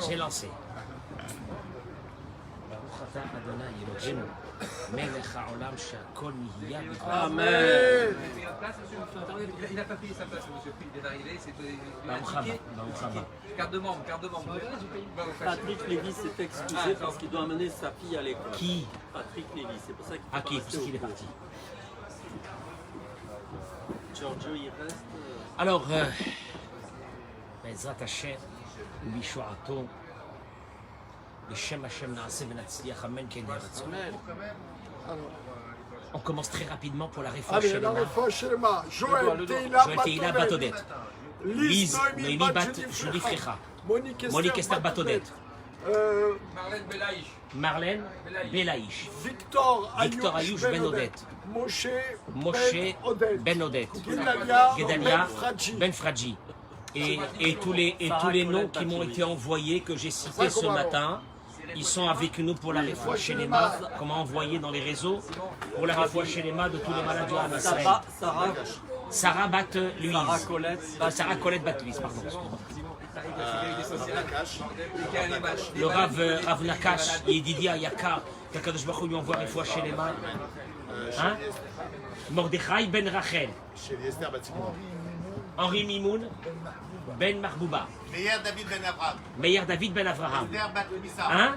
J'ai lancé. Amen. Il n'a pas payé sa place, monsieur. Il est arrivé, c'est carte de membre. Patrick Lévy s'est excusé parce qu'il doit amener sa fille à l'école. Qui? Patrick Lévy, c'est pour ça qu'il Ah, qui? Parce qu'il est parti. Giorgio, il reste. Alors, Bezrat Hashem, Ubishoato, Beshem Hashem Naaseh Venatzliach, Amen, Ken Yeratzon. On commence très rapidement pour la réforme Allez, la réforme Shelema. Joël Teila Batodet. Lise Noémie Bat Julie Frecha. Monique Esther Batodet. Marlène Belaïch. Victor Ayouch Ben Odet. Moshe Ben Odet. Gedalia Ben Fradji. Et tous les noms qui m'ont été envoyés, que j'ai cités ce matin, ils sont avec nous pour la réfoua chez les mains, comme envoyé dans les réseaux, pour la réfoua chez les mains de tous les malades en Israël. Sarah Bat Louise. Sarah Colette Bat Louise, pardon. Le Rav Nakash, Yedidia Yakar, qu'Akadosh Baruch Hu lui envoie réfoua chez les mains. Hein? Mordechai Ben Rachel. Henri Mimoun Ben Marbouba. Meyer David Ben Avraham. Hein?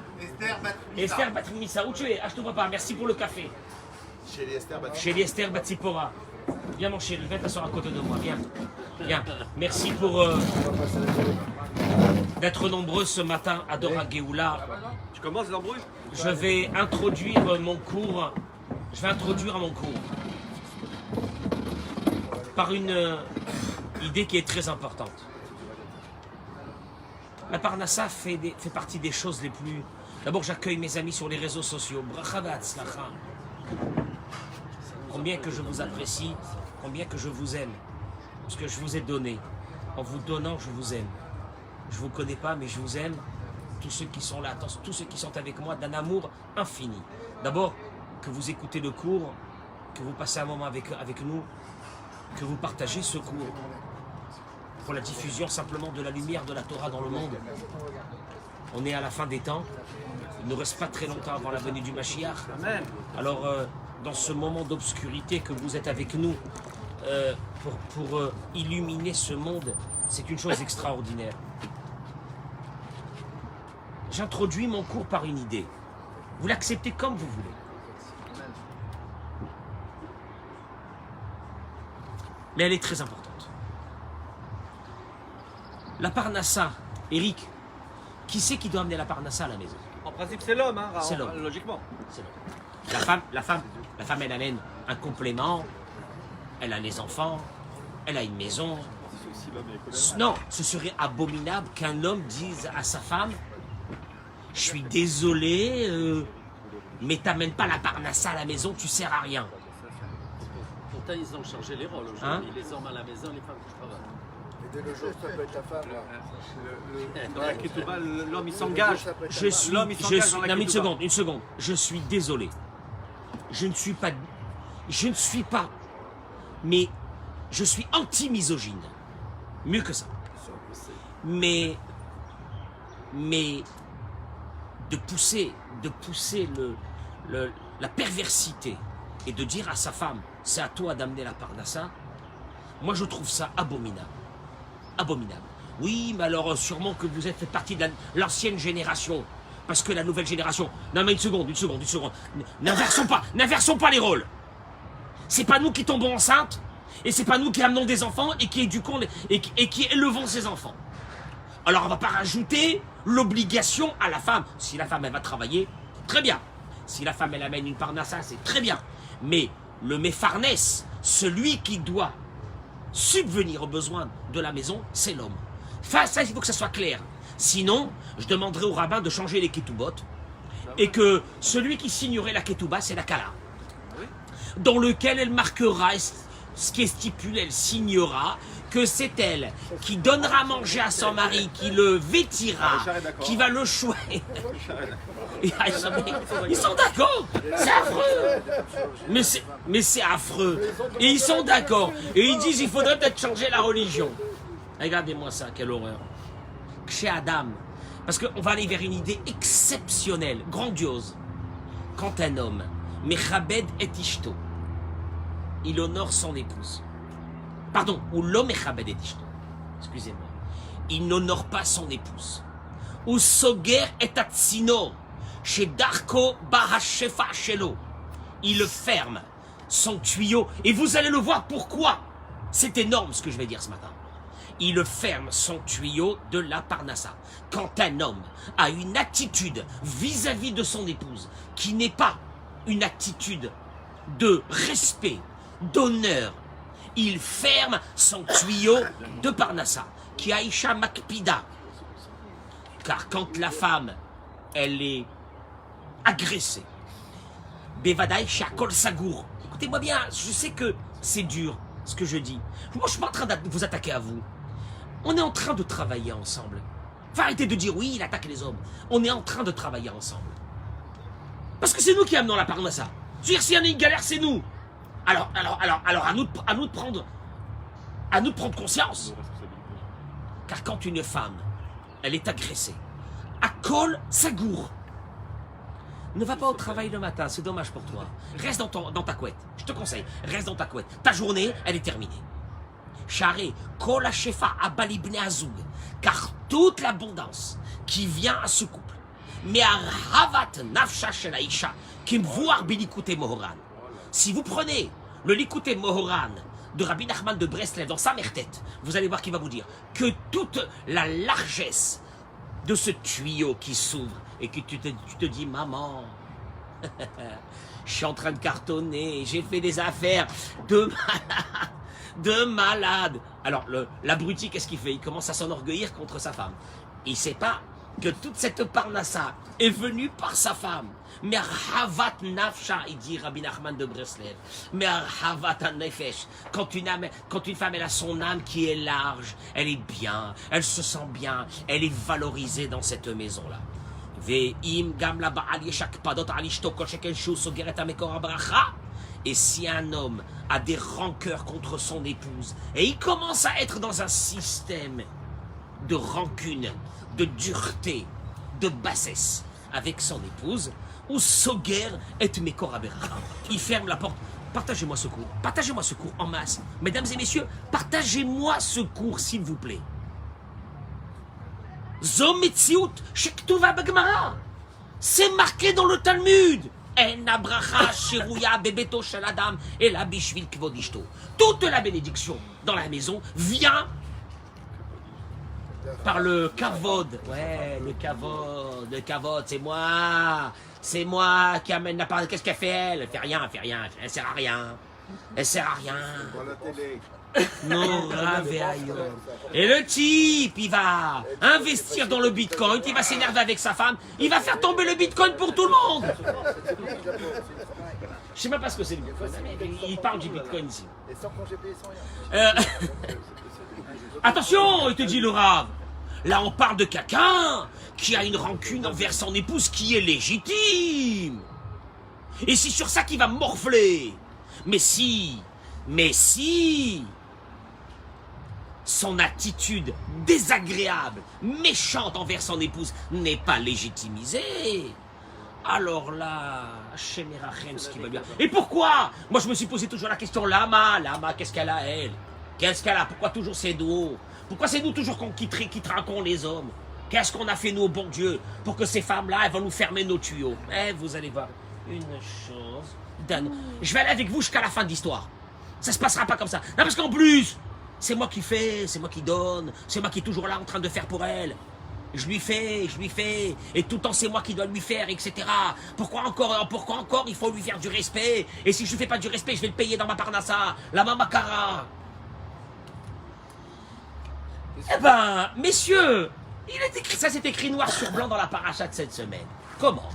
Esther Bat Missa. Où tu es? Ah, je ne te vois pas. Merci pour le café. Chez Esther Bat Sipora. Viens mon chéri, viens t'asseoir à côté de moi. Viens. Viens. Merci pour d'être nombreux ce matin à Dora Geoula. Tu commences l'embrouille? Je vais introduire mon cours. Je vais introduire mon cours par une idée qui est très importante. La Parnassa fait partie des choses les plus... D'abord, j'accueille mes amis sur les réseaux sociaux. Bracha v'atzlacha. Combien que je vous apprécie, combien que je vous aime. Parce que je vous ai donné. En vous donnant, je vous aime. Je ne vous connais pas, mais je vous aime. Tous ceux qui sont là, tous ceux qui sont avec moi, d'un amour infini. D'abord, que vous écoutez le cours, que vous passez un moment avec nous, que vous partagez ce cours pour la diffusion simplement de la lumière de la Torah dans le monde. On est à la fin des temps. Il ne reste pas très longtemps avant la venue du Mashiach. Amen. Alors, dans ce moment d'obscurité que vous êtes avec nous, pour illuminer ce monde, c'est une chose extraordinaire. J'introduis mon cours par une idée. Vous l'acceptez comme vous voulez. Mais elle est très importante. La Parnassa, Eric, qui c'est qui doit amener la Parnassa à la maison? En principe, c'est l'homme, hein, c'est l'homme. Logiquement. C'est l'homme. La femme, elle amène un complément, elle a les enfants, elle a une maison. Non, ce serait abominable qu'un homme dise à sa femme: je suis désolé, mais t'amènes pas la Parnassa à la maison, tu sers à rien. Pourtant, ils ont changé les rôles aujourd'hui. Hein? Les hommes à la maison, les femmes qui travaillent. Et dès le jour, ça peut être la femme. Dans la Ketouba, l'homme il s'engage. Non, mais une seconde. Je suis désolé. Je ne suis pas, mais je suis anti-misogyne. Mieux que ça. Mais de pousser la perversité et de dire à sa femme: c'est à toi d'amener la Parnassa, moi je trouve ça abominable. Abominable. Oui, mais alors sûrement que vous êtes partie de l'ancienne génération. Parce que la nouvelle génération... Non mais une seconde. N'inversons pas les rôles. C'est pas nous qui tombons enceintes, et c'est pas nous qui amenons des enfants et qui éduquons et qui élevons ces enfants. Alors on va pas rajouter l'obligation à la femme. Si la femme elle va travailler, très bien. Si la femme elle amène une Parnassa, c'est très bien. Mais le méfarnès, celui qui doit subvenir aux besoins de la maison, c'est l'homme. Enfin, ça, il faut que ça soit clair. Sinon, je demanderai au rabbin de changer les ketubot et que celui qui signerait la ketouba, c'est la kala, dans lequel elle marquera ce qui est stipulé, elle signera que c'est elle qui donnera à manger à son mari, qui le vêtira, qui va le choyer. Ils sont d'accord. C'est affreux. Mais c'est affreux. Et ils sont d'accord. Et ils disent: il faudrait peut-être changer la religion. Regardez-moi ça, quelle horreur. Chez Adam, Parce qu'on va aller vers une idée exceptionnelle, grandiose. Quand un homme, Mechabed et Ishto, il honore son épouse. Pardon, ou l'homme Mechabed et Ishto. Excusez-moi. Il n'honore pas son épouse. Ou Soger et Atsino, chez Darko Bahashefa Shelo. Il ferme son tuyau. Et vous allez le voir pourquoi. C'est énorme ce que je vais dire ce matin. Il ferme son tuyau de la Parnassa. Quand un homme a une attitude vis-à-vis de son épouse qui n'est pas une attitude de respect, d'honneur, il ferme son tuyau de Parnassa. Qui Aïcha Makpida. Car quand la femme, elle est agressée, Bevadaï Shakol Sagour. Écoutez-moi bien, je sais que c'est dur ce que je dis. Moi, je suis pas en train de vous attaquer à vous. On est en train de travailler ensemble. Faut arrêter de dire oui, il attaque les hommes. On est en train de travailler ensemble. Parce que c'est nous qui amenons la Parnassa. C'est-à-dire, s'il y en a une galère, c'est nous. Alors, à nous de prendre conscience. Car quand une femme, elle est agressée, à Kol Sagour, ne va pas au travail le matin, c'est dommage pour toi. Reste dans ta couette. Je te conseille, reste dans ta couette. Ta journée, elle est terminée. Charé, Kol Hashefa Abali Bne Azoug. Car toute l'abondance qui vient à ce couple, mais à Havat Nafsha Shel Aisha, qui me voit Bilikute Mohoran. Si vous prenez le Likute Mohoran de Rabbi Nachman de Breslev dans sa mère-tête, vous allez voir qu'il va vous dire que toute la largesse de ce tuyau qui s'ouvre et que tu te dis, maman, je suis en train de cartonner, j'ai fait des affaires de malade. Alors, l'abruti, qu'est-ce qu'il fait? Il commence à s'enorgueillir contre sa femme. Il ne sait pas que toute cette parnassa est venue par sa femme. Mais Havat Nafsha, il dit Rabbi Nachman de Breslev. Mais Havat Nefesh, quand une femme, elle a son âme qui est large, elle est bien, elle se sent bien, elle est valorisée dans cette maison-là. Et si un homme a des rancœurs contre son épouse, et il commence à être dans un système de rancune, de dureté, de bassesse avec son épouse, ou Soger et Mekorabera, il ferme la porte. Partagez-moi ce cours en masse. Mesdames et messieurs, partagez-moi ce cours, s'il vous plaît. Zometziut Shektuva Bagmara. C'est marqué dans le Talmud. En abracha shiruya bebeto shel adam et la bishvil kvodishto. Toute la bénédiction dans la maison vient par le kavod. Ouais, le kavod, c'est moi qui amène la parole. Qu'est-ce qu'elle fait, elle? Elle fait rien, elle sert à rien. Non, et le type, il va investir dans le bitcoin, il va s'énerver avec sa femme, il va faire tomber le bitcoin pour tout le monde. Je sais même pas ce que c'est le bitcoin, il parle du bitcoin ici. Attention, il te dit le Rav. Là, on parle de quelqu'un qui a une rancune envers son épouse qui est légitime. Et c'est sur ça qu'il va morfler. Mais si son attitude désagréable, méchante envers son épouse n'est pas légitimisée, alors là, Shemerachem, ce qui va bien. Et pourquoi? Moi, je me suis posé toujours la question, Lama, qu'est-ce qu'elle a, elle? Qu'est-ce qu'elle a? Pourquoi toujours c'est nous? Pourquoi c'est nous toujours qui trinquons les hommes? Qu'est-ce qu'on a fait, nous, au bon Dieu, pour que ces femmes-là, elles vont nous fermer nos tuyaux? Vous allez voir, une chose... Je vais aller avec vous jusqu'à la fin de l'histoire. Ça se passera pas comme ça. Non, parce qu'en plus, c'est moi qui fais, c'est moi qui donne, c'est moi qui est toujours là en train de faire pour elle. Je lui fais, et tout le temps c'est moi qui dois lui faire, etc. Pourquoi encore il faut lui faire du respect? Et si je lui fais pas du respect, je vais le payer dans ma parnassa, la mamakara. Eh ben, messieurs, ça c'est écrit noir sur blanc dans la paracha de cette semaine. Comment?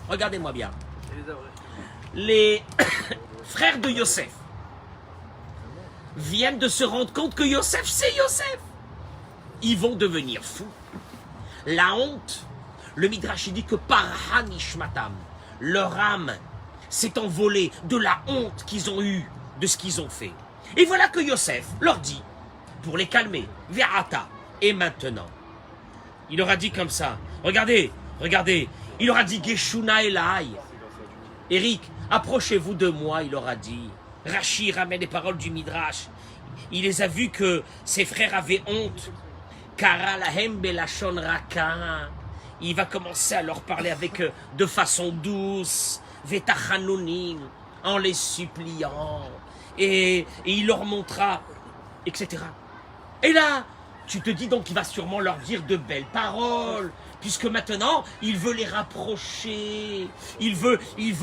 Regardez-moi bien. Les frères de Yosef viennent de se rendre compte que Yosef, c'est Yosef. Ils vont devenir fous. La honte, le Midrash dit que par Hanishmatam, leur âme s'est envolée de la honte qu'ils ont eue de ce qu'ils ont fait. Et voilà que Yosef leur dit, pour les calmer, Verata, et maintenant, Il aura dit comme ça. Regardez, regardez. Il aura dit Geshuna Elai. Eric, approchez-vous de moi, il aura dit. Rachi ramène les paroles du Midrash. Il les a vus que ses frères avaient honte. Kara lahem belashon raka. Il va commencer à leur parler avec de façon douce, vetachanonim, en les suppliant. Et il leur montra, etc. Et là, tu te dis donc qu'il va sûrement leur dire de belles paroles, puisque maintenant, il veut les rapprocher, il veut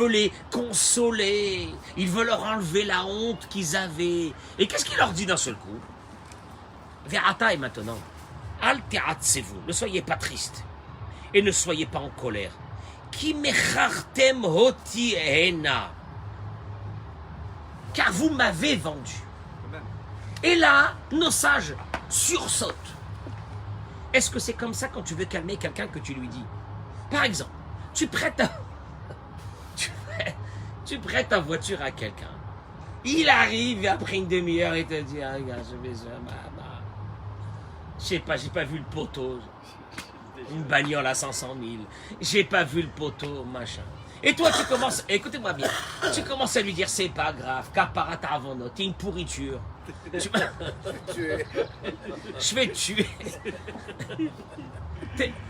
les consoler, il veut leur enlever la honte qu'ils avaient. Et qu'est-ce qu'il leur dit d'un seul coup? Ve'ata, et maintenant, al te'atzevou, ne soyez pas tristes, et ne soyez pas en colère. Ki mechartem hoti hena, car vous m'avez vendu. Et là, nos sages sursautent. Est-ce que c'est comme ça quand tu veux calmer quelqu'un que tu lui dis? Par exemple, tu prêtes ta voiture à quelqu'un. Il arrive et après une demi-heure, il te dit, ah, regarde, je vais je sais pas, j'ai pas vu le poteau. Une bagnole à 500 000. J'ai pas vu le poteau, machin. Et toi, tu commences, écoutez-moi bien, tu commences à lui dire, c'est pas grave, kapara ta'avonot, t'es une pourriture. Je vais te tuer.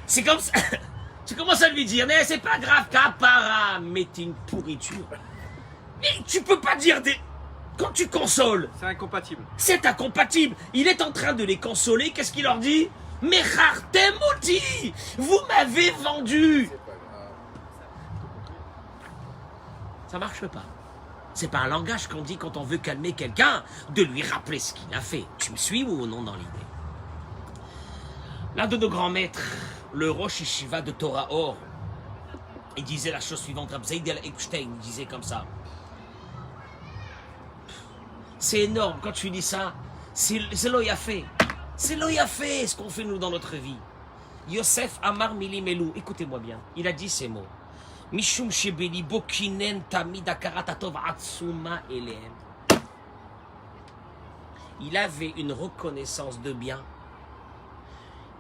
C'est comme ça. Tu commences à lui dire, mais c'est pas grave, kapara, mais t'es une pourriture. Mais tu peux pas dire des... Quand tu consoles, C'est incompatible. c'est incompatible. Il est en train de les consoler, qu'est-ce qu'il leur dit? Mais Mouti, vous m'avez vendu. C'est pas grave. Ça marche pas. C'est pas un langage qu'on dit quand on veut calmer quelqu'un, de lui rappeler ce qu'il a fait. Tu me suis ou non dans l'idée? L'un de nos grands maîtres, le Rosh Yeshiva de Torah Or, il disait la chose suivante, Rab Zeidel Epstein disait comme ça. C'est énorme, quand tu dis ça, c'est l'oyafé. C'est l'oyafé ce qu'on fait nous dans notre vie. Yosef Amar Milimelu, écoutez-moi bien, il a dit ces mots. Mishum shebeli bokinen tamid akaratatov atsuma elehem. Il avait une reconnaissance de bien.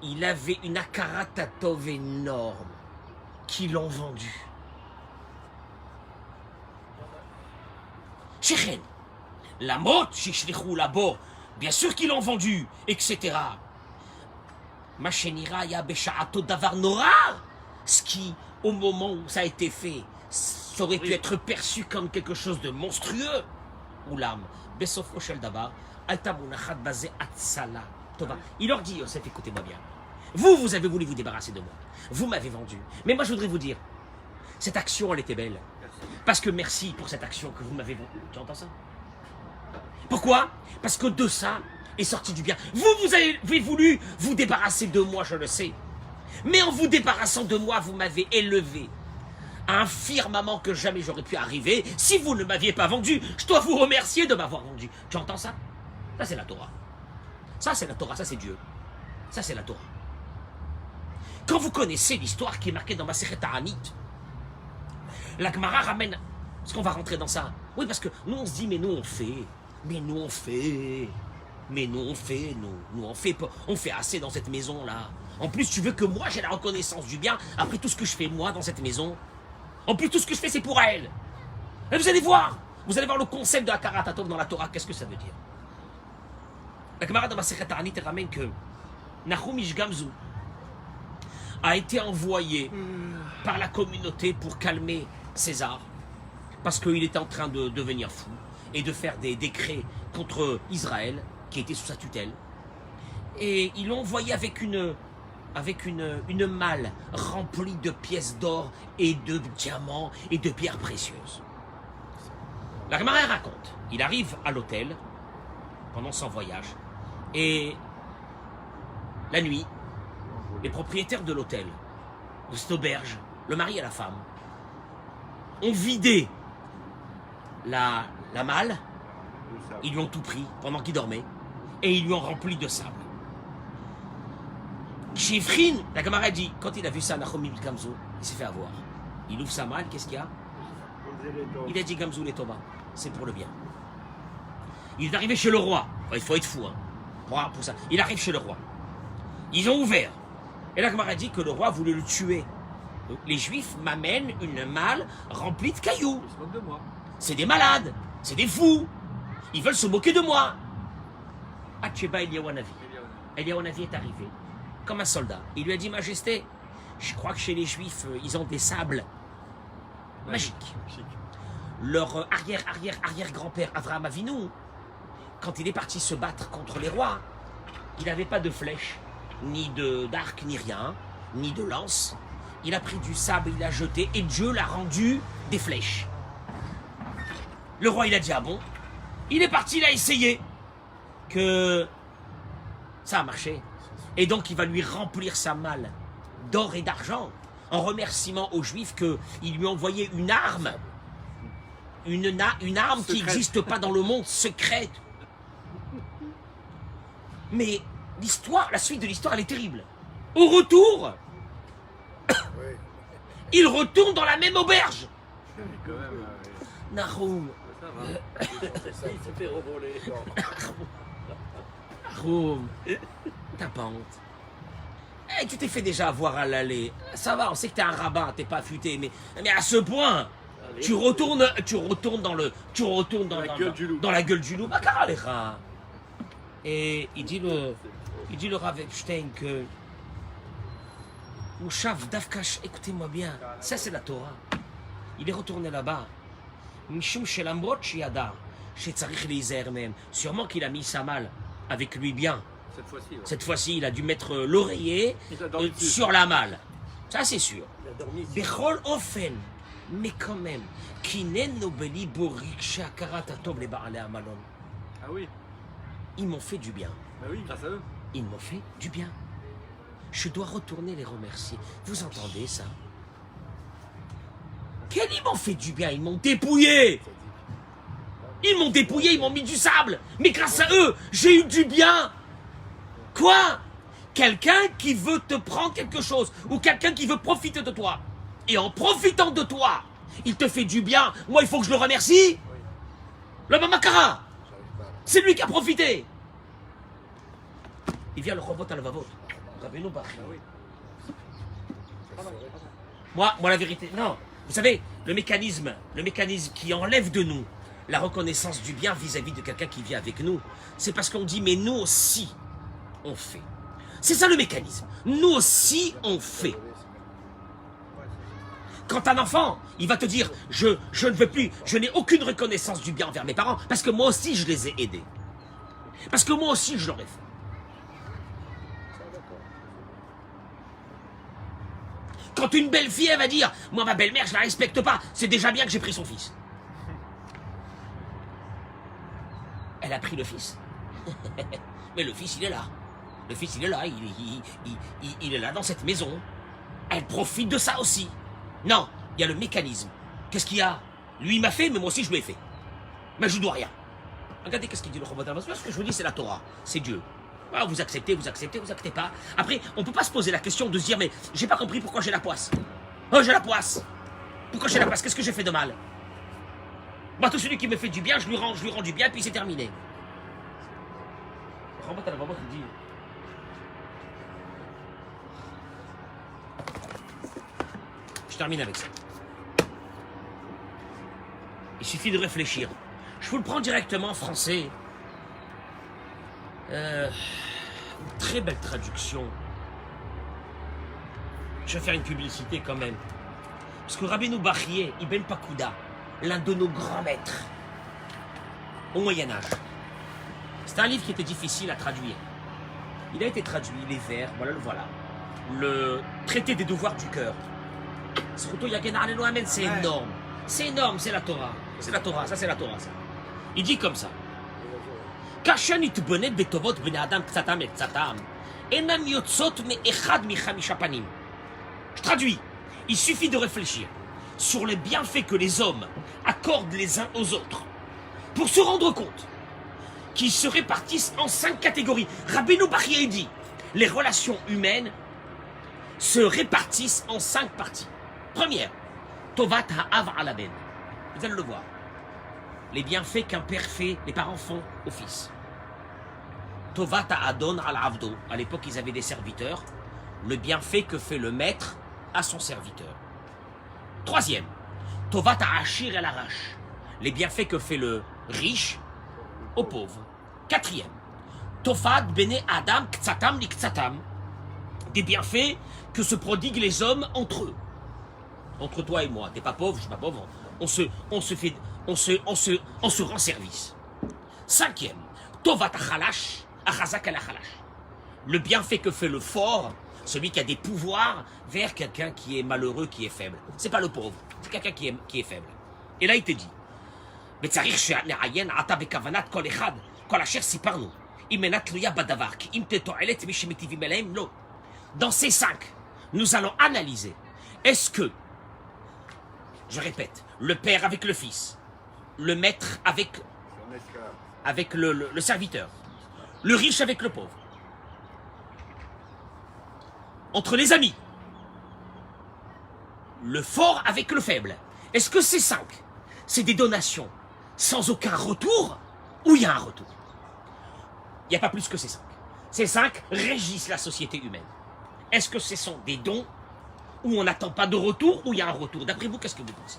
Il avait une akaratatov énorme qui l'ont vendu. Shechen, la mot, shishlichou labo, bien sûr qu'ils l'ont vendu, etc. Machenira ya besha'ato davar nora, ce qui, au moment où ça a été fait, ça aurait pu être perçu comme quelque chose de monstrueux. Oulam, besofo shel davar, altamunachat bazé atsala. Tova. Il leur dit, Yosef, écoutez-moi bien. Vous avez voulu vous débarrasser de moi. Vous m'avez vendu. Mais moi, je voudrais vous dire, cette action, elle était belle. Parce que merci pour cette action que vous m'avez vendue. Tu entends ça? Pourquoi? Parce que de ça est sorti du bien. Vous avez voulu vous débarrasser de moi, je le sais. Mais en vous débarrassant de moi, vous m'avez élevé à un firmament que jamais j'aurais pu arriver si vous ne m'aviez pas vendu. Je dois vous remercier de m'avoir vendu. Tu entends ça? Ça, c'est la Torah. Ça, c'est la Torah. Ça, c'est Dieu. Ça, c'est la Torah. Quand vous connaissez l'histoire qui est marquée dans Masechet Ta'anit, la Gemara ramène... Est-ce qu'on va rentrer dans ça? Oui, parce que nous, on se dit, mais nous, on fait. Mais nous, on fait. Mais nous, on fait. Nous, on fait pas. On fait assez dans cette maison-là. En plus, tu veux que moi, j'ai la reconnaissance du bien après tout ce que je fais, moi, dans cette maison. En plus, tout ce que je fais, c'est pour elle. Et vous allez voir. Vous allez voir le concept de Hakarat Hatov dans la Torah. Qu'est-ce que ça veut dire? La Gemara dans Masechet Ta'anit ramène que Nahum Ish Gamzu a été envoyé par la communauté pour calmer César, parce qu'il était en train de devenir fou et de faire des décrets contre Israël, qui était sous sa tutelle. Et ils l'ont envoyé avec une malle remplie de pièces d'or et de diamants et de pierres précieuses. La Gemara raconte, il arrive à l'hôtel pendant son voyage, et la nuit, les propriétaires de l'hôtel, de cette auberge, le mari et la femme, ont vidé la malle, ils lui ont tout pris pendant qu'il dormait, et ils lui ont rempli de sable. Chivrin, la camarade dit, quand il a vu ça, Nahum Ish Gamzu, il s'est fait avoir. Il ouvre sa malle, qu'est-ce qu'il y a? Il a dit Gamzu les Tova, c'est pour le bien. Il est arrivé chez le roi, il faut être fou, hein, pour ça. Il arrive chez le roi. Ils ont ouvert. Et la Gemara dit que le roi voulait le tuer. Donc, les Juifs m'amènent une malle remplie de cailloux. Il se moque de moi. C'est des malades, c'est des fous. Ils veulent se moquer de moi. Atcheba Eliyahu Hanavi. Eliyahu Hanavi est arrivé comme un soldat. Il lui a dit, Majesté, je crois que chez les Juifs, ils ont des sables magiques. Leur arrière-arrière-arrière-grand-père Avraham Avinu, quand il est parti se battre contre les rois, il n'avait pas de flèche, ni d'arc, ni rien, ni de lance. Il a pris du sable, il l'a jeté, et Dieu l'a rendu des flèches. Le roi, il a dit, ah bon? Il est parti, il a essayé. Que ça a marché. Et donc, il va lui remplir sa malle d'or et d'argent, en remerciement aux Juifs qu'ils lui ont envoyé une arme. Une arme qui n'existe pas dans le monde, secrète. Mais l'histoire, la suite de l'histoire, elle est terrible. Au retour, il retourne dans la même auberge. Nahum. Il se fait revoler. Nahum. Ta pente. Eh, tu t'es fait déjà avoir à l'aller. Ça va, on sait que t'es un rabbin, t'es pas affûté, mais à ce point, tu retournes dans la gueule du loup. Bah, carrément. Et il dit le Rav Epstein que Mouchav Davkash, écoutez-moi bien, ça c'est la Torah. Il est retourné là-bas. Mishum Shelamrot Shiada, Shetzarich Leizer même. Sûrement qu'il a mis sa malle avec lui bien. Cette fois-ci, ouais. Cette fois-ci, il a dû mettre l'oreiller sur la malle. Ça, c'est sûr. Il a dormi. Bechol Ofen. Mais quand même, Kinen Nobeli Borik Shakarat Atov les Baalei Amalon. Ah oui, Ils m'ont fait du bien. bah oui, grâce à eux. Ils m'ont fait du bien. Je dois retourner les remercier. Vous entendez ça? Ils m'ont fait du bien, ils m'ont dépouillé. Ils m'ont dépouillé, ils m'ont mis du sable. Mais grâce à eux, j'ai eu du bien. Quoi? Quelqu'un qui veut te prendre quelque chose, ou quelqu'un qui veut profiter de toi. Et en profitant de toi, il te fait du bien. Moi, il faut que je le remercie. Le Mamakara, c'est lui qui a profité. Il vient le robot à la vavote. Rabbeinu Bachie. Moi, la vérité, non. Vous savez, le mécanisme qui enlève de nous la reconnaissance du bien vis-à-vis de quelqu'un qui vit avec nous, c'est parce qu'on dit, mais nous aussi, on fait. C'est ça le mécanisme. Nous aussi, on fait. Quand un enfant, il va te dire, je ne veux plus, je n'ai aucune reconnaissance du bien envers mes parents, parce que moi aussi, je les ai aidés. Parce que moi aussi, je l'aurais fait. Quand une belle fille, elle va dire, moi, ma belle-mère, je la respecte pas, c'est déjà bien que j'ai pris son fils. Elle a pris le fils. Mais le fils, il est là. Le fils, il est là, il est là dans cette maison. Elle profite de ça aussi. Non, il y a le mécanisme. Qu'est-ce qu'il y a? Lui, il m'a fait, mais moi aussi, je lui ai fait. Mais je ne dois rien. Regardez qu'est-ce qu'il dit le Robot d'Avance. Ce que je vous dis, c'est la Torah. C'est Dieu. Ah, vous acceptez pas. Après, on ne peut pas se poser la question de se dire, mais j'ai pas compris pourquoi j'ai la poisse. Oh, j'ai la poisse. Pourquoi j'ai la poisse? Qu'est-ce que j'ai fait de mal? Bah, tout celui qui me fait du bien, je lui rends du bien, puis c'est terminé. Le Robot d'Avance, il dit... Je termine avec ça. Il suffit de réfléchir. Je vous le prends directement en français. Très belle traduction. Je vais faire une publicité quand même. Parce que Rabbeinu Bachie, Ibn Pakuda, l'un de nos grands maîtres au Moyen-Âge, c'est un livre qui était difficile à traduire. Il a été traduit, les vers, voilà. Le traité des devoirs du cœur. C'est énorme. C'est énorme, c'est la Torah. C'est la Torah, ça c'est la Torah. Ça. Il dit comme ça. Je traduis. Il suffit de réfléchir sur les bienfaits que les hommes accordent les uns aux autres pour se rendre compte qu'ils se répartissent en 5 catégories. Rabbeinu Bachie dit, les relations humaines se répartissent en 5 parties. Première, Tovat ha'av alaben. Vous allez le voir. Les bienfaits qu'un père fait, les parents font au fils. Tovat ha'adon al avdo. À l'époque, ils avaient des serviteurs. le bienfait que fait le maître à son serviteur. Troisième, Tovat Ha'ashir El Arash, les bienfaits que fait le riche aux pauvres. Quatrième, Tofat Bene Adam Ktsatam Liktsatam, des bienfaits que se prodiguent les hommes entre eux. Entre toi et moi, t'es pas pauvre, je suis pas pauvre, on se rend service. Cinquième, Tovat Achalash Achazak El Achalash, le bienfait que fait le fort, celui qui a des pouvoirs, vers quelqu'un qui est malheureux, qui est faible. C'est pas le pauvre, c'est quelqu'un qui est faible. Et là, il te dit, dans ces cinq, nous allons analyser. Est-ce que, je répète, le père avec le fils, le maître avec le serviteur, le riche avec le pauvre, entre les amis, le fort avec le faible, est-ce que ces cinq, c'est des donations sans aucun retour ou il y a un retour? Il n'y a pas plus que ces cinq. Ces cinq régissent la société humaine. Est-ce que ce sont des dons où on n'attend pas de retour ou il y a un retour? D'après vous, qu'est-ce que vous pensez?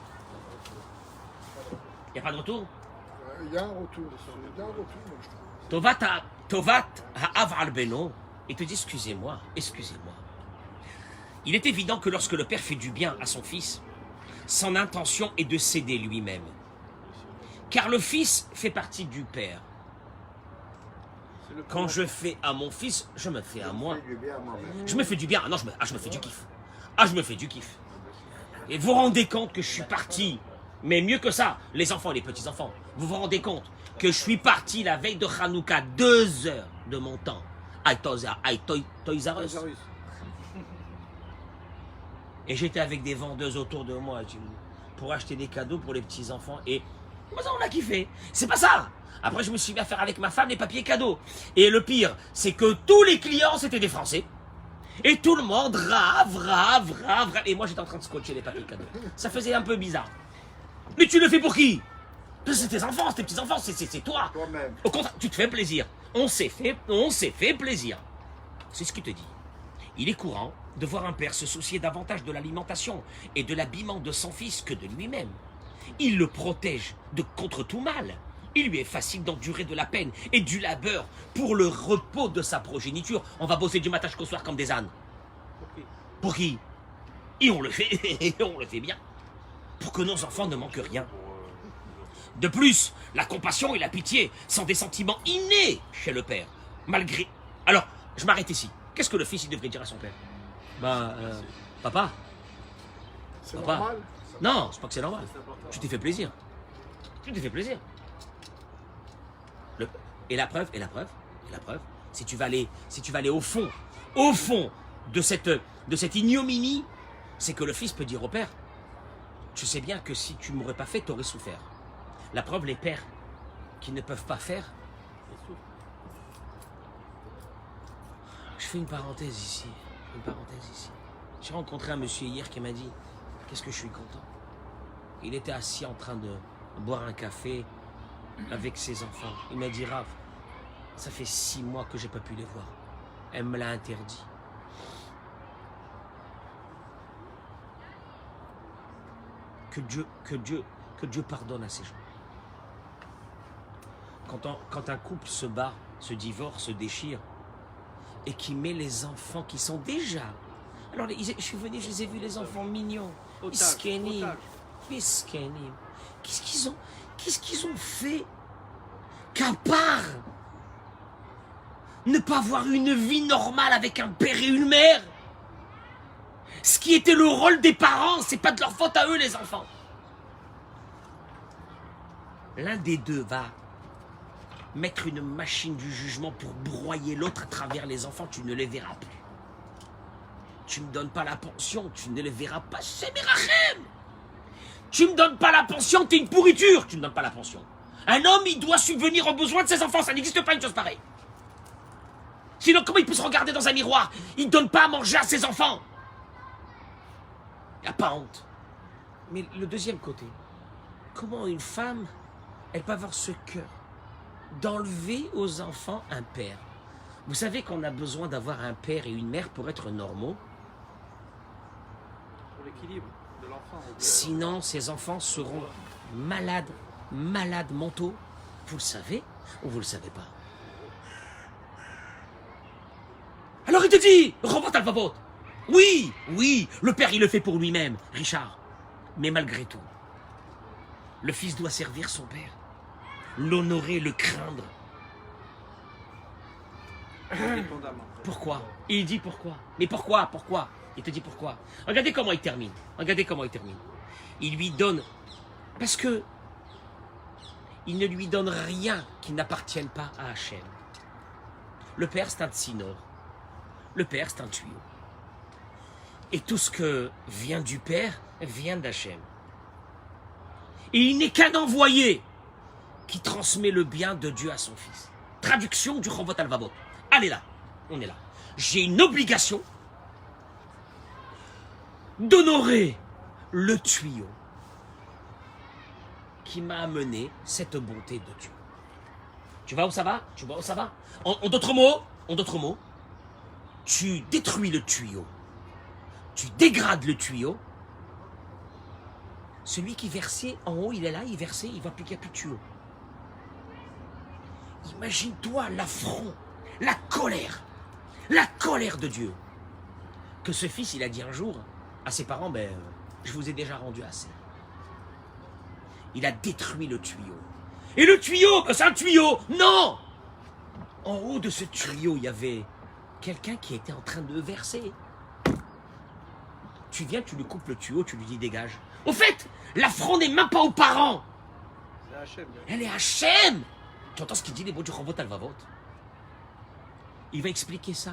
Il n'y a pas de retour? Il y a un retour. Il y a un retour, moi, je trouve. Tovat ha'av al beno, il te dit excusez-moi. Il est évident que lorsque le père fait du bien à son fils, son intention est de s'aider lui-même. Car le fils fait partie du père. Quand je fais à mon fils, je me fais à moi. Je me fais du bien. Ah non, je me fais du kiff. Ah, je me fais du kiff. Et vous vous rendez compte que je suis parti, mais mieux que ça, les enfants et les petits-enfants, vous vous rendez compte que je suis parti la veille de Hanouka, 2 heures de mon temps, à Toys R Us. Et j'étais avec des vendeuses autour de moi pour acheter des cadeaux pour les petits-enfants. Et moi, ça, on a kiffé. C'est pas ça. Après, je me suis mis à faire avec ma femme les papiers cadeaux. Et le pire, c'est que tous les clients, c'était des Français. Et tout le monde, rave. Et moi, j'étais en train de scotcher les papiers cadeaux. Ça faisait un peu bizarre. Mais tu le fais pour qui? C'est tes enfants, c'est tes petits-enfants, c'est toi. Toi-même. Au contraire, tu te fais plaisir. On s'est fait plaisir. C'est ce qu'il te dit. Il est courant de voir un père se soucier davantage de l'alimentation et de l'habillement de son fils que de lui-même. Il le protège contre tout mal. Il lui est facile d'endurer de la peine et du labeur pour le repos de sa progéniture. On va bosser du matin jusqu'au soir comme des ânes. Pour qui? Et on le fait bien. Pour que nos enfants ne manquent rien. De plus, la compassion et la pitié sont des sentiments innés chez le père. Malgré... Alors, je m'arrête ici. Qu'est-ce que le fils il devrait dire à son père? Papa. C'est Papa. normal. Non, c'est pas que c'est normal. Tu t'es fait plaisir. Et la preuve, si tu vas aller au fond de cette ignominie, c'est que le fils peut dire au père, tu sais bien que si tu ne m'aurais pas fait, tu aurais souffert. La preuve, les pères qui ne peuvent pas faire. Je fais une parenthèse ici. J'ai rencontré un monsieur hier qui m'a dit, qu'est-ce que je suis content. Il était assis en train de boire un café avec ses enfants. Il m'a dit, Rav, ça fait 6 mois que j'ai pas pu les voir. Elle me l'a interdit. Que Dieu pardonne à ces gens. Quand un couple se bat, se divorce, se déchire, et qui met les enfants qui sont déjà... Alors, je suis venu, je les ai vus, les enfants mignons. Miskenim. Qu'est-ce qu'ils ont fait qu'à part ne pas avoir une vie normale avec un père et une mère? Ce qui était le rôle des parents, c'est pas de leur faute à eux, les enfants. L'un des deux va mettre une machine du jugement pour broyer l'autre à travers les enfants, tu ne les verras plus. Tu me donnes pas la pension, tu ne les verras pas. C'est Mirachem. Tu me donnes pas la pension, t'es une pourriture. Tu ne donnes pas la pension. Un homme, il doit subvenir aux besoins de ses enfants. Ça n'existe pas une chose pareille. Sinon, comment il peut se regarder dans un miroir? Il ne donne pas à manger à ses enfants. Il n'y a pas honte. Mais le deuxième côté, comment une femme, elle peut avoir ce cœur d'enlever aux enfants un père? Vous savez qu'on a besoin d'avoir un père et une mère pour être normaux. Pour l'équilibre de l'enfant. Sinon, ces enfants seront malades, malades mentaux. Vous le savez ou vous le savez pas? Alors il te dit, remonte à le papote. Oui, oui, le père il le fait pour lui-même, Richard. Mais malgré tout, le fils doit servir son père, l'honorer, le craindre. Indépendamment. Pourquoi? Et il dit pourquoi. Mais pourquoi? Pourquoi? Il te dit pourquoi. Regardez comment il termine. Regardez comment il termine. Il lui donne... Parce que il ne lui donne rien qui n'appartienne pas à Hachem. Le père, c'est un tsinor. Le père, c'est un tuyau. Et tout ce que vient du père vient d'Hachem. Et il n'est qu'un envoyé qui transmet le bien de Dieu à son fils. Traduction du Chovot Halvavot. Allez là, on est là. J'ai une obligation d'honorer le tuyau qui m'a amené cette bonté de Dieu. Tu vois où ça va? Tu vois où ça va? En d'autres mots, tu détruis le tuyau, tu dégrades le tuyau. Celui qui versait en haut, il est là, il versait, il va plus qu'il n'y a plus de tuyau. Imagine-toi l'affront, la colère de Dieu. Que ce fils, il a dit un jour à ses parents, je vous ai déjà rendu assez. Il a détruit le tuyau. Et le tuyau, c'est un tuyau, non! En haut de ce tuyau, il y avait quelqu'un qui était en train de verser. Tu viens, tu lui coupes le tuyau, tu lui dis dégage. Au fait, l'affront n'est même pas aux parents. C'est Hachem. Elle est Hachem. Tu entends ce qu'il dit, les mots du Chovot Halvavot? Il va expliquer ça.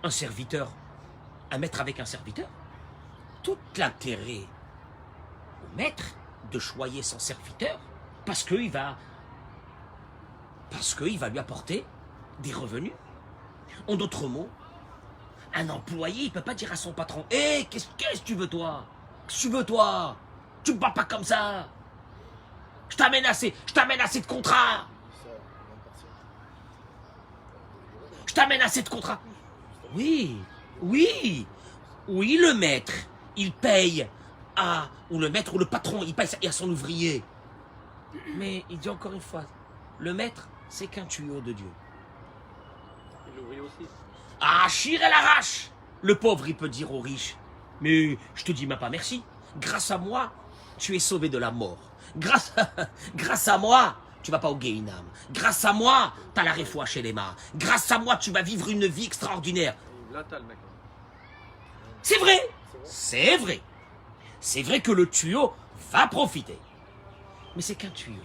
Un serviteur, un maître avec un serviteur. Tout l'intérêt au maître de choyer son serviteur parce qu'il va lui apporter des revenus. En d'autres mots, un employé, il ne peut pas dire à son patron: hé, qu'est-ce que tu veux toi? Qu'est-ce que tu veux toi? Tu me parles pas comme ça. Je t'amène assez de contrats. Je t'amène assez de contrats. Oui, le maître, il paye ou le maître ou le patron, il paye à son ouvrier. Mais il dit encore une fois, le maître, c'est qu'un tuyau de Dieu. Il l'ouvrit aussi. Ah, chire elle arrache. Le pauvre, il peut dire au riche: mais je te dis même pas merci. Grâce à moi, tu es sauvé de la mort. Grâce à moi, tu vas pas au Gehinam. Grâce à moi, tu as la réfoua chez les mains. Grâce à moi, tu vas vivre une vie extraordinaire. Là, t'as le mec. C'est vrai. C'est vrai. C'est vrai que le tuyau va profiter. Mais c'est qu'un tuyau.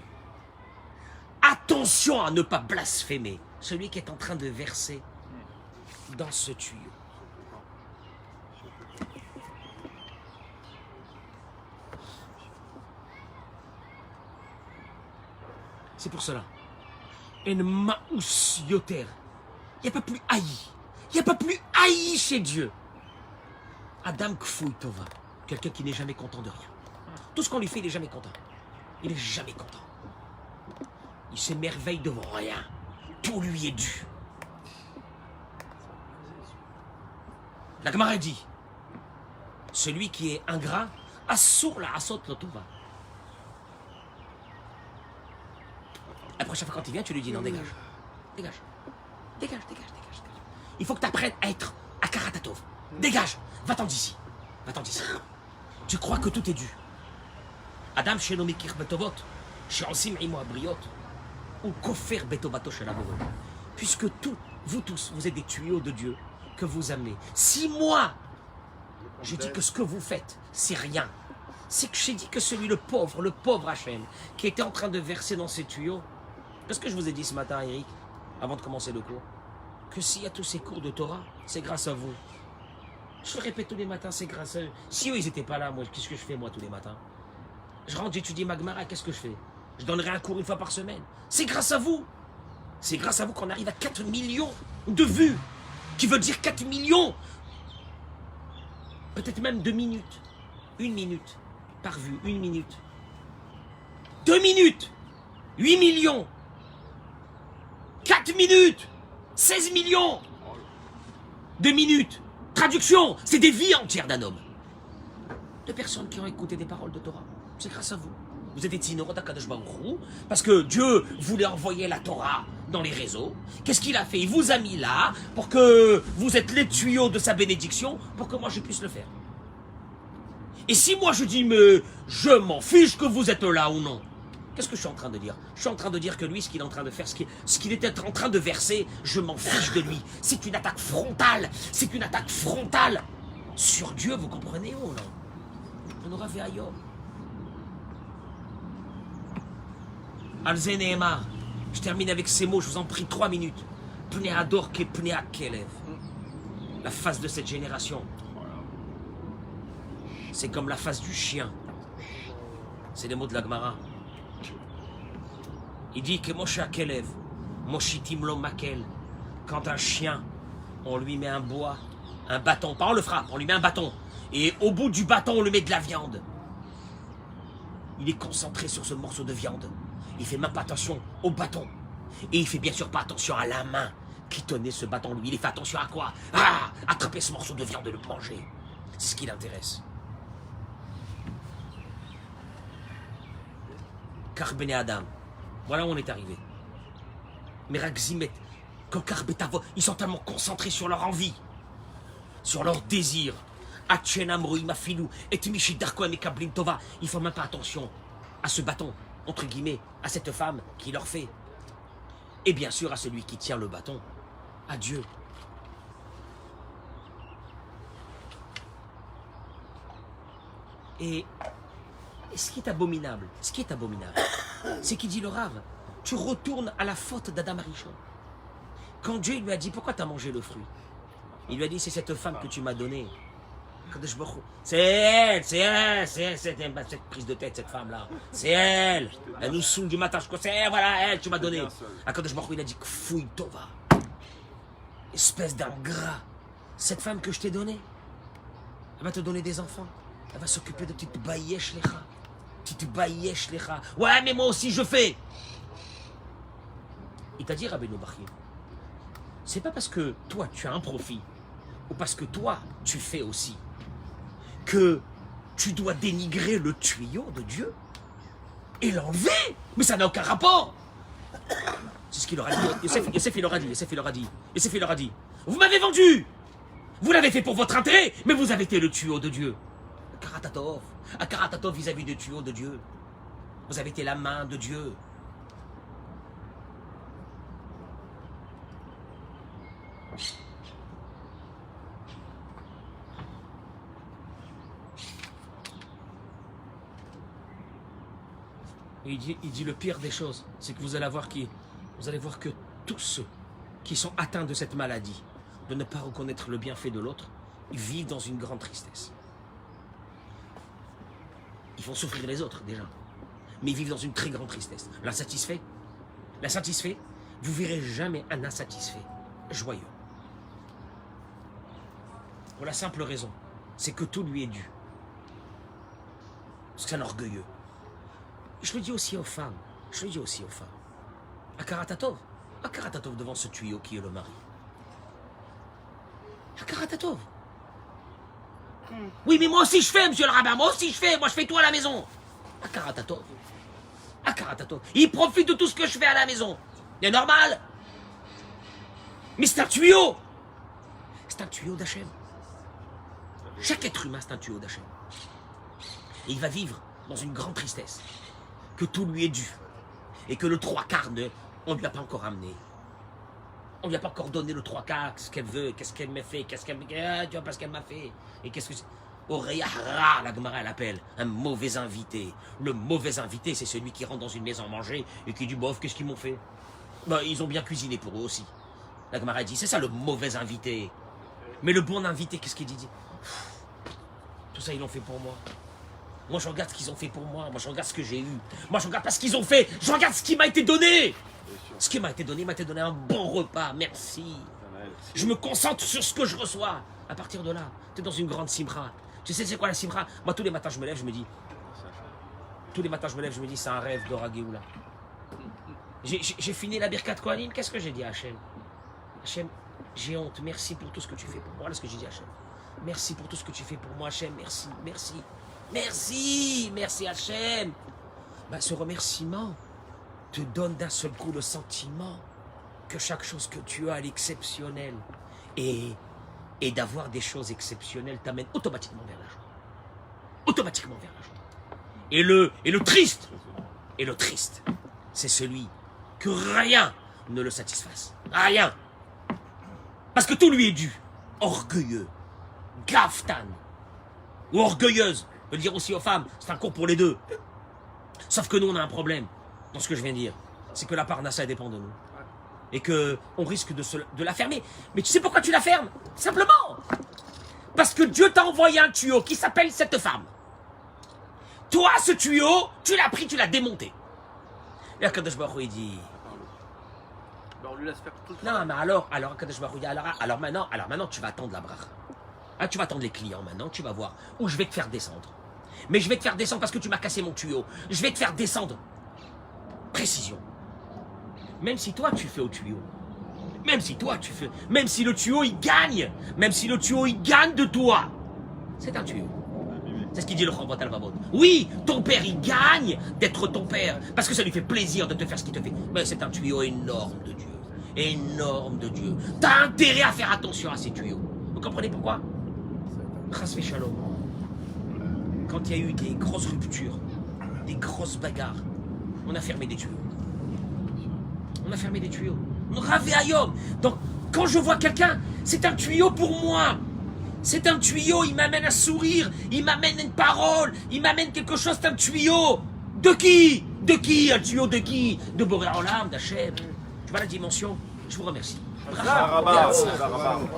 Attention à ne pas blasphémer celui qui est en train de verser dans ce tuyau. C'est pour cela. En maous yoter. Il n'y a pas plus haï. Il n'y a pas plus haï chez Dieu. Adam Kfouy Tova. Quelqu'un qui n'est jamais content de rien. Tout ce qu'on lui fait, il n'est jamais content. Il n'est jamais content. Il s'émerveille devant rien. Tout lui est dû. La Gemara dit: celui qui est ingrat, assur la asot lotova. La prochaine fois quand il vient, tu lui dis non, dégage. Dégage. Dégage. Il faut que tu apprennes à être à Karatatov. Dégage. Va-t'en d'ici. Tu crois que tout est dû. Adam shelo mikir betovot, she'osim imo abriot, ou kofer betovato shelavo. Puisque vous tous, vous êtes des tuyaux de Dieu que vous amenez. Si moi, je dis que ce que vous faites, c'est rien, c'est que j'ai dit que le pauvre Hachem, qui était en train de verser dans ces tuyaux, qu'est-ce que je vous ai dit ce matin, Eric, avant de commencer le cours? Que s'il y a tous ces cours de Torah, c'est grâce à vous. Je le répète tous les matins, c'est grâce à eux. Si eux, ils n'étaient pas là, moi, qu'est-ce que je fais, moi, tous les matins? Je rentre, j'étudie ma Gemara, qu'est-ce que je fais? Je donnerai un cours une fois par semaine. C'est grâce à vous. C'est grâce à vous qu'on arrive à 4 millions de vues. Qui veut dire 4 millions. Peut-être même 2 minutes. 1 minute par vue, 1 minute. 2 minutes. 8 millions. 4 minutes. 16 millions de minutes. Traduction, c'est des vies entières d'un homme. De personnes qui ont écouté des paroles de Torah. C'est grâce à vous. Vous êtes des tzinorot d'Akadosh Baruch Hu, parce que Dieu voulait envoyer la Torah dans les réseaux. Qu'est-ce qu'il a fait? Il vous a mis là pour que vous êtes les tuyaux de sa bénédiction, pour que moi je puisse le faire. Et si moi je dis, mais je m'en fiche que vous êtes là ou non, qu'est-ce que je suis en train de dire? Je suis en train de dire que lui, ce qu'il est en train de faire, ce qu'il était en train de verser, je m'en fiche de lui. C'est une attaque frontale. C'est une attaque frontale sur Dieu, vous comprenez ou non? On aura fait ailleurs. Alze Nehemar, je termine avec ces mots, je vous en prie 3 minutes. Pnei Ador ke Pnei Kelev. La face de cette génération, c'est comme la face du chien. C'est les mots de la Gemara. Il dit que Moshe Kelev, Moshitim lo makel. Quand un chien, on lui met un bois, un bâton, pas on le frappe, on lui met un bâton. Et au bout du bâton, on lui met de la viande. Il est concentré sur ce morceau de viande. Il fait même pas attention au bâton. Et il fait bien sûr pas attention à la main qui tenait ce bâton. Lui, il fait attention à quoi? Ah, attraper ce morceau de viande et le manger. C'est ce qui l'intéresse. Car Bene Adam. Voilà où on est arrivé. Mais Ragzimet, Kokar Betavo, ils sont tellement concentrés sur leur envie, sur leur désir. Achenam Roim Afilou, et Michi Darkoam et Kablim Tova. Ils font même pas attention à ce bâton, entre guillemets, à cette femme qui leur fait. Et bien sûr à celui qui tient le bâton, à Dieu. Et ce qui est abominable, c'est qu'il dit le Rav, tu retournes à la faute d'Adam Arishon. Quand Dieu lui a dit, pourquoi tu as mangé le fruit? Il lui a dit, c'est cette femme que tu m'as donnée. C'est elle, cette prise de tête, cette femme-là. C'est elle. Elle nous saoule du matin. C'est elle, voilà, elle, tu m'as donné. Akadosh Baruch Hu, il a dit, fouille Tova. Espèce d'ingrat. Cette femme que je t'ai donnée, elle va te donner des enfants. Elle va s'occuper de petites bayesh lecha. Petite bayesh lecha. Ouais, mais moi aussi je fais. Il t'a dit, Rabbeinu Bachir, c'est pas parce que toi tu as un profit, ou parce que toi tu fais aussi, que tu dois dénigrer le tuyau de Dieu et l'enlever. Mais ça n'a aucun rapport. C'est ce qu'il leur a dit. Yosef, il leur a dit. Vous m'avez vendu. Vous l'avez fait pour votre intérêt, mais vous avez été le tuyau de Dieu. Akaratatov vis-à-vis du tuyau de Dieu. Vous avez été la main de Dieu. Et il dit le pire des choses, c'est que vous allez voir que tous ceux qui sont atteints de cette maladie, de ne pas reconnaître le bienfait de l'autre, ils vivent dans une grande tristesse. Ils font souffrir les autres déjà, mais ils vivent dans une très grande tristesse. L'insatisfait, vous verrez jamais un insatisfait joyeux. Pour la simple raison, c'est que tout lui est dû. C'est un orgueilleux. Je le dis aussi aux femmes. Akaratatov devant ce tuyau qui est le mari. Akaratatov. Oui, mais moi aussi je fais, monsieur le rabbin, moi je fais tout à la maison. Akaratatov. Il profite de tout ce que je fais à la maison. C'est normal. Mais c'est un tuyau. C'est un tuyau d'Hachem. Chaque être humain, c'est un tuyau d'Hachem. Et il va vivre dans une grande tristesse. Que tout lui est dû. Et que le 3/4, on ne lui a pas encore amené. On ne lui a pas encore donné le 3/4, ce qu'elle veut, qu'est-ce qu'elle m'a fait, tu vois pas ce qu'elle m'a fait. Et qu'est-ce que c'est? Oreyahra, la Gemara, elle appelle un mauvais invité. Le mauvais invité, c'est celui qui rentre dans une maison manger et qui dit, bof, qu'est-ce qu'ils m'ont fait? Bah, ils ont bien cuisiné pour eux aussi. La Gemara dit, c'est ça le mauvais invité. Mais le bon invité, qu'est-ce qu'il dit? Tout ça, ils l'ont fait pour moi. Moi, je regarde ce qu'ils ont fait pour moi. Moi, je regarde ce que j'ai eu. Moi, je regarde pas ce qu'ils ont fait. Je regarde ce qui m'a été donné. Ce qui m'a été donné, un bon repas. Merci. Je me concentre sur ce que je reçois. À partir de là, tu es dans une grande simra. Tu sais, c'est quoi la simra? Moi, tous les matins, je me lève, je me dis, c'est un rêve d'Ora Géoula. J'ai fini la Birkat Kohanim. Qu'est-ce que j'ai dit à Hachem? Hachem, j'ai honte. Merci pour tout ce que tu fais pour moi. Voilà ce que j'ai dit à Hachem. Merci pour tout ce que tu fais pour moi, Hachem. Merci, merci. Merci, merci Hachem. Ben, ce remerciement te donne d'un seul coup le sentiment que chaque chose que tu as, elle est exceptionnelle. Et d'avoir des choses exceptionnelles t'amène automatiquement vers la joie. Automatiquement vers la joie. Et le triste, c'est celui que rien ne le satisfasse. Rien. Parce que tout lui est dû. Orgueilleux. Gaftan. Ou orgueilleuse. On peut le dire aussi aux femmes. C'est un cours pour les deux. Sauf que nous, on a un problème dans ce que je viens de dire. C'est que la parnassa dépend de nous. Et qu'on risque de la fermer. Mais tu sais pourquoi tu la fermes? Simplement. Parce que Dieu t'a envoyé un tuyau qui s'appelle cette femme. Toi, ce tuyau, tu l'as pris, tu l'as démonté. Et Akadosh Baruch Hu, il dit... On lui laisse faire tout le Non, mais alors Akadosh Baruch Hu dit, alors maintenant, tu vas attendre la bracha. Ah, tu vas attendre les clients maintenant, tu vas voir où je vais te faire descendre. Mais je vais te faire descendre parce que tu m'as cassé mon tuyau. Je vais te faire descendre. Précision. Même si toi, tu fais au tuyau. Même si le tuyau, il gagne. Même si le tuyau, il gagne de toi. C'est un tuyau. C'est ce qu'il dit le Chavot Al-Vavot. Oui, ton père, il gagne d'être ton père. Parce que ça lui fait plaisir de te faire ce qu'il te fait. Mais c'est un tuyau énorme de Dieu. Énorme de Dieu. T'as intérêt à faire attention à ces tuyaux. Vous comprenez pourquoi? Chas v'shalom. Quand il y a eu des grosses ruptures, des grosses bagarres, on a fermé des tuyaux. On a fermé des tuyaux. On ravait Ayom. Donc, quand je vois quelqu'un, c'est un tuyau pour moi. C'est un tuyau, il m'amène un sourire, il m'amène une parole, il m'amène quelque chose, c'est un tuyau. De qui? De qui? Un tuyau de qui? De Boré Olam, d'Hachem. Tu vois la dimension? Je vous remercie. Bravo. Bravo.